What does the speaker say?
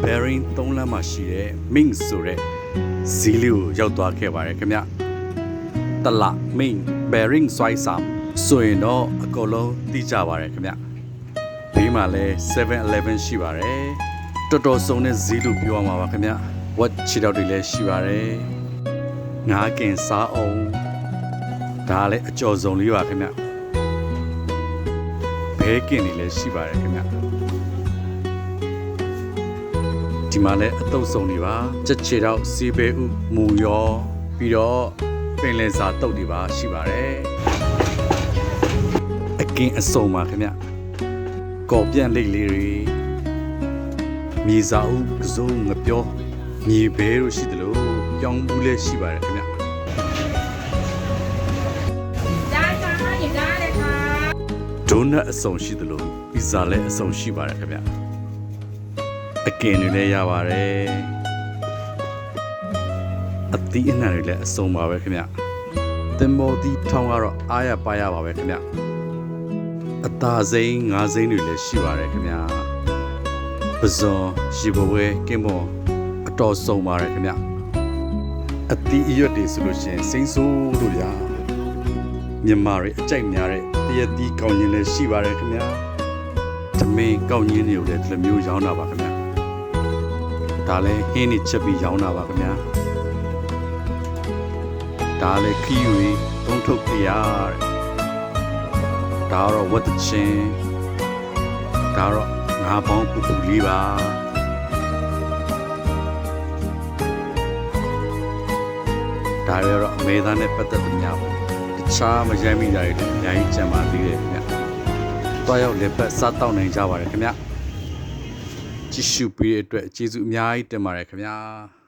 bearing 3လမ်းမှာရှိတဲ့ Ming ဆိုတဲ့ဈေးလေးကိုရောက်သွားခဲ့ပါတယ်ခင်ဗျတလ Ming bearing စွိုင်းစာဆိုရင်တော့အကုန်လုံးသိကြပါတယ်ခင်ဗျဘေးမှာလဲ 7-Eleven ရှိပါတယ်တော်တော်စုံတဲ့ဈေးလို့ပြောရမှာပါခင်ဗျ what ခြေထောက်တွေလည်းရှိပါတယ်ငါးကင်စားအောင်ဒါလည်းအကျော်စုံလေးပါခင်ဗျဘဲကင်တွေလည်းရှိပါတယ်ခင်ဗျဒီမှာလည်းအတုပ်စုံတွေပါချက်ချေတော့စီးပဲဥမူရောပြီးတော့ပင်လယ်စာတုပ်တွေပါရှိပါတယ်အကင်အစုံပါခင်ဗျကော်ပြန့်လိတ်လေးတွေမြေစာဥကစုံငပြောမြေဘဲတို့ရှိသလိုပြောင်းဘူးလည်းရှိပါတယ်ခင်ဗျဒိုနတ်အစုံရှိသလိုပီဇာလည်းအစုံရှိပါတယ်ခင်ဗျအကင်တွေလည်းရပါတယ်အသီးအနှံတွေလည်းအစုံပါပဲခင်ဗျတင်မော်ဒီထောင်းကတော့အားရပါရပါပဲခင်ဗျအသာစိမ်းငါးစိမ်းတွေလည်းရှိပါတယ်ခင်ဗျပဇွန်ရှိဘဝဲကင်းမော်အတော်စုံပါတယ်ခင်ဗျအသီးအရွက်တွေဆိုလို့ရှိရင်စိမ့်ဆိုးလို့ရမြန်မာတွေအကြိုက်များတဲ့တရက်သီးကောင်းရင်လည်းရှိပါတယ်ခင်ဗျသမင်းကောင်းရင်တွေကိုလည်းဒီလိုမျိုးရောင်းတာပါခင်ဗျဒါလည်းဟင်းနေချက်ပြီးရောင်းတာပါခင်ဗျဒါလည်းခီးရီသုံးထုတ်ပြရတဲ့ဒါတော့ဝတ်တချင်းဒါတော့ငါးပေါင်းပူပူလေးပါဒါရတော့အမေသားနဲ့ပတ်သက်တဲ့များပေါ့တခြားမရိုင်းမိတာတွေလည်းအများကြီးကြံပါသေးတယ်ခင်ဗျတွားရောက်လက်ပတ်စားတောက်နိုင်ကြပါတယ်ခင်ဗျကြည့်ရှုပေးတဲ့အတွက်ကျေးဇူးအများကြီးတင်ပါတယ်ခင်ဗျာ